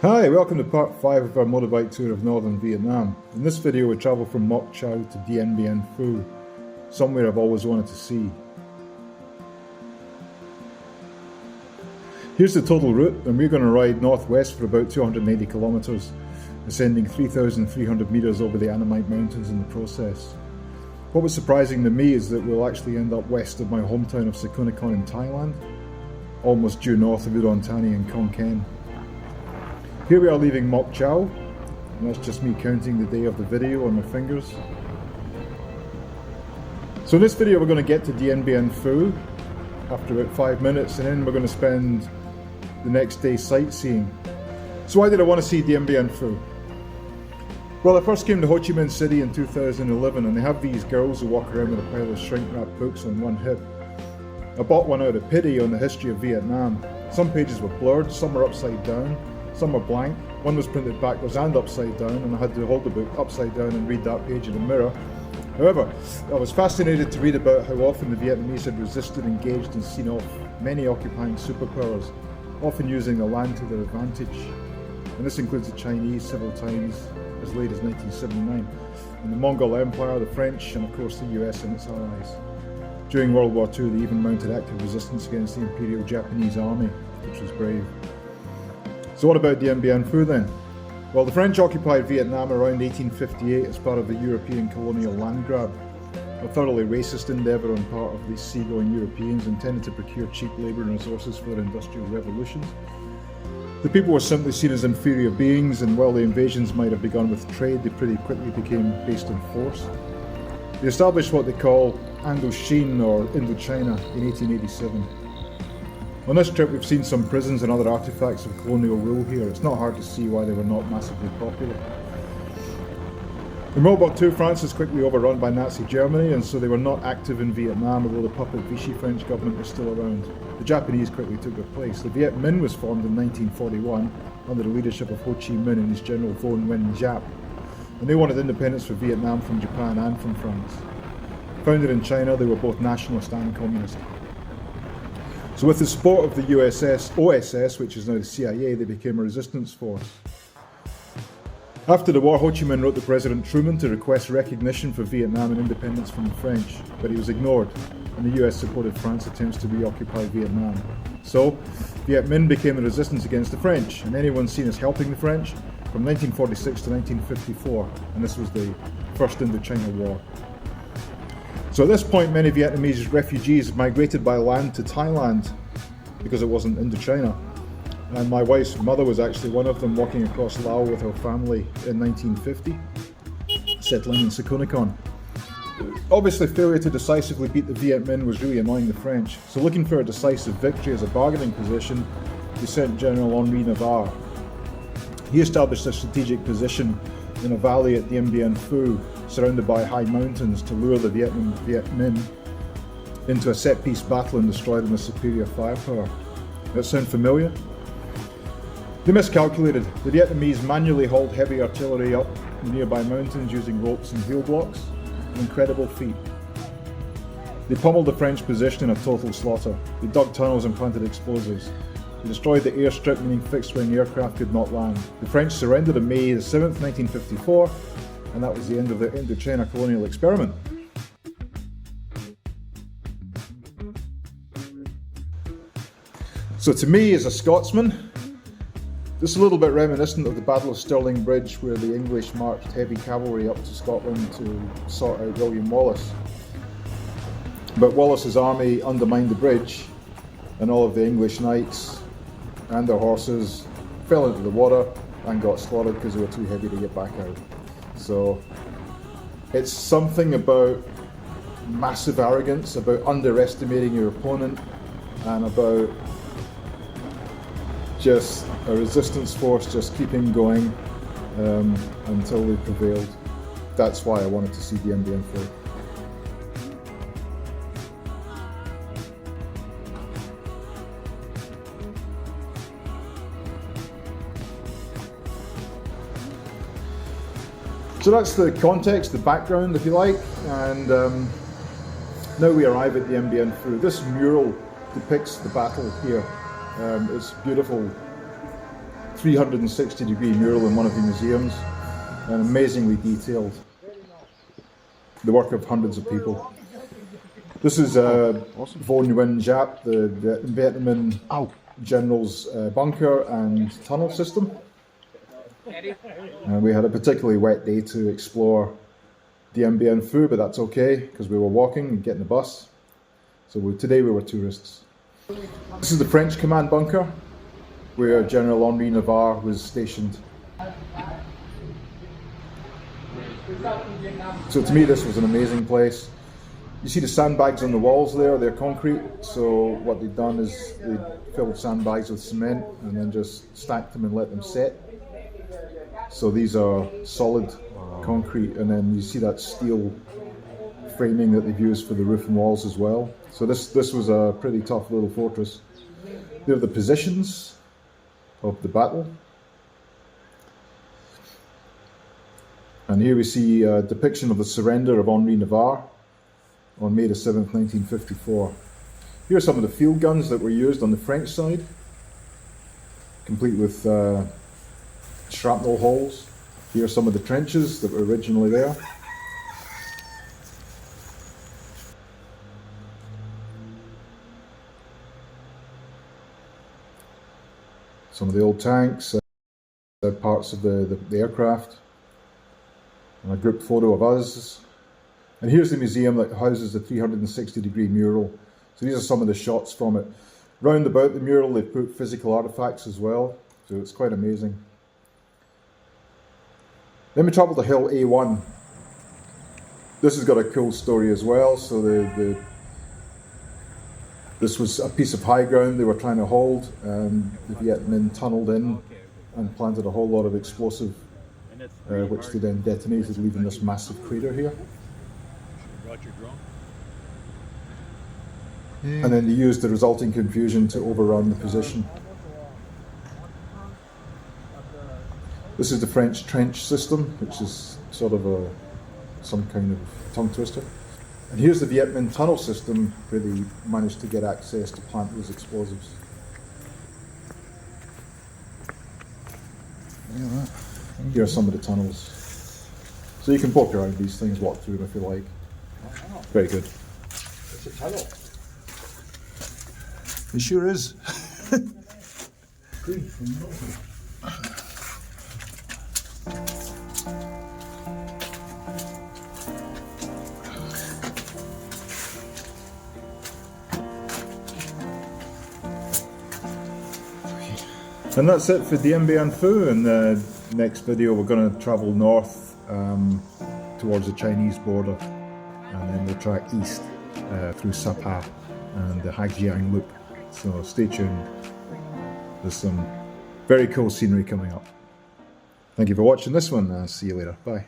Hi, welcome to part 5 of our motorbike tour of northern Vietnam. In this video we travel from Moc Chau to Dien Bien Phu, somewhere I've always wanted to see. Here's the total route, and we're going to ride northwest for about 280 kilometers, ascending 3,300 meters over the Annamite mountains in the process. What was surprising to me is that we'll actually end up west of my hometown of Sakunakorn in Thailand, almost due north of Udon Thani and Khon Kaen. Here we are leaving Moc Chau, and that's just me counting the day of the video on my fingers. So in this video we're going to get to Dien Bien Phu after about 5 minutes, and then we're going to spend the next day sightseeing. So why did I want to see Dien Bien Phu? Well, I first came to Ho Chi Minh City in 2011, and they have these girls who walk around with a pile of shrink-wrap books on one hip. I bought one out of pity on the history of Vietnam. Some pages were blurred, some were upside down, some were blank, one was printed backwards and upside down, and I had to hold the book upside down and read that page in a mirror. However, I was fascinated to read about how often the Vietnamese had resisted, engaged and seen off many occupying superpowers, often using the land to their advantage. And this includes the Chinese several times, as late as 1979, and the Mongol Empire, the French, and of course the US and its allies. During World War II, they even mounted active resistance against the Imperial Japanese Army, which was brave. So what about Dien Bien Phu then? Well, the French occupied Vietnam around 1858 as part of the European colonial landgrab, a thoroughly racist endeavour on part of these seagoing Europeans intended to procure cheap labour and resources for their industrial revolutions. The people were simply seen as inferior beings, and while the invasions might have begun with trade, they pretty quickly became based on force. They established what they call Indochine or Indochina in 1887. On this trip we've seen some prisons and other artefacts of colonial rule here. It's not hard to see why they were not massively popular. In WW2 France was quickly overrun by Nazi Germany, and so they were not active in Vietnam, although the puppet Vichy French government was still around. The Japanese quickly took their place. The Viet Minh was formed in 1941 under the leadership of Ho Chi Minh and his General Vo Nguyen Giap, and they wanted independence for Vietnam from Japan and from France. Founded in China, they were both nationalist and communist. So with the support of the OSS, which is now the CIA, they became a resistance force. After the war, Ho Chi Minh wrote to President Truman to request recognition for Vietnam and independence from the French, but he was ignored, and the US supported France's attempts to reoccupy Vietnam. So, Viet Minh became the resistance against the French, and anyone seen as helping the French, from 1946 to 1954, and this was the First Indochina War. So at this point, many Vietnamese refugees migrated by land to Thailand because it wasn't Indochina. And my wife's mother was actually one of them, walking across Laos with her family in 1950, settling in Sakunakorn. Obviously, failure to decisively beat the Viet Minh was really annoying the French. So looking for a decisive victory as a bargaining position, they sent General Henri Navarre. He established a strategic position in a valley at Dien Bien Phu, surrounded by high mountains, to lure the Viet Minh into a set-piece battle and destroy them with superior firepower. Does that sound familiar? They miscalculated. The Vietnamese manually hauled heavy artillery up the nearby mountains using ropes and wheel blocks. An incredible feat. They pummeled the French position in a total slaughter. They dug tunnels and planted explosives. They destroyed the airstrip, meaning fixed-wing aircraft could not land. The French surrendered on May 7th, 1954, and that was the end of the Indochina colonial experiment. So to me, as a Scotsman, this is a little bit reminiscent of the Battle of Stirling Bridge, where the English marched heavy cavalry up to Scotland to sort out William Wallace. But Wallace's army undermined the bridge, and all of the English knights and their horses fell into the water and got slaughtered because they were too heavy to get back out. So it's something about massive arrogance, about underestimating your opponent, and about just a resistance force just keeping going until they prevailed. That's why I wanted to see Dien Bien Phu. So that's the context, the background, if you like, and now we arrive at Dien Bien Phu. This mural depicts the battle here. It's beautiful 360-degree mural in one of the museums, and amazingly detailed. The work of hundreds of people. This is Awesome. Vo Nguyen Giap, the Viet Minh general's bunker and tunnel system. And we had a particularly wet day to explore Dien Bien Phu, but that's okay because we were walking and getting the bus. So today we were tourists. This is the French command bunker where General Henri Navarre was stationed. So to me this was an amazing place. You see the sandbags on the walls there, they're concrete, so what they've done is they filled sandbags with cement and then just stacked them and let them set. So these are solid concrete, and then you see that steel framing that they've used for the roof and walls as well. So this was a pretty tough little fortress. There are the positions of the battle. And here we see a depiction of the surrender of Henri Navarre on May the 7th, 1954. Here are some of the field guns that were used on the French side, complete with shrapnel holes. Here are some of the trenches that were originally there. Some of the old tanks, parts of the aircraft, and a group photo of us. And here's the museum that houses the 360-degree mural. So these are some of the shots from it. Round about the mural they've put physical artefacts as well, so it's quite amazing. Then we travel to Hill A1. This has got a cool story as well. So this was a piece of high ground they were trying to hold, and the Viet Minh tunneled in and planted a whole lot of explosive, which they then detonated, leaving this massive crater here. And then they used the resulting confusion to overrun the position. This is the French trench system, which is sort of some kind of tongue twister. And here's the Viet Minh tunnel system, where they managed to get access to plant those explosives. Here are some of the tunnels. So you can poke around these things, walk through them if you like. Very good. It's a tunnel. It sure is. And that's it for Dien Bien Phu. In the next video we're going to travel north towards the Chinese border, and then we'll track east through Sapa and the Haijiang Loop. So stay tuned, there's some very cool scenery coming up. Thank you for watching this one, see you later, bye.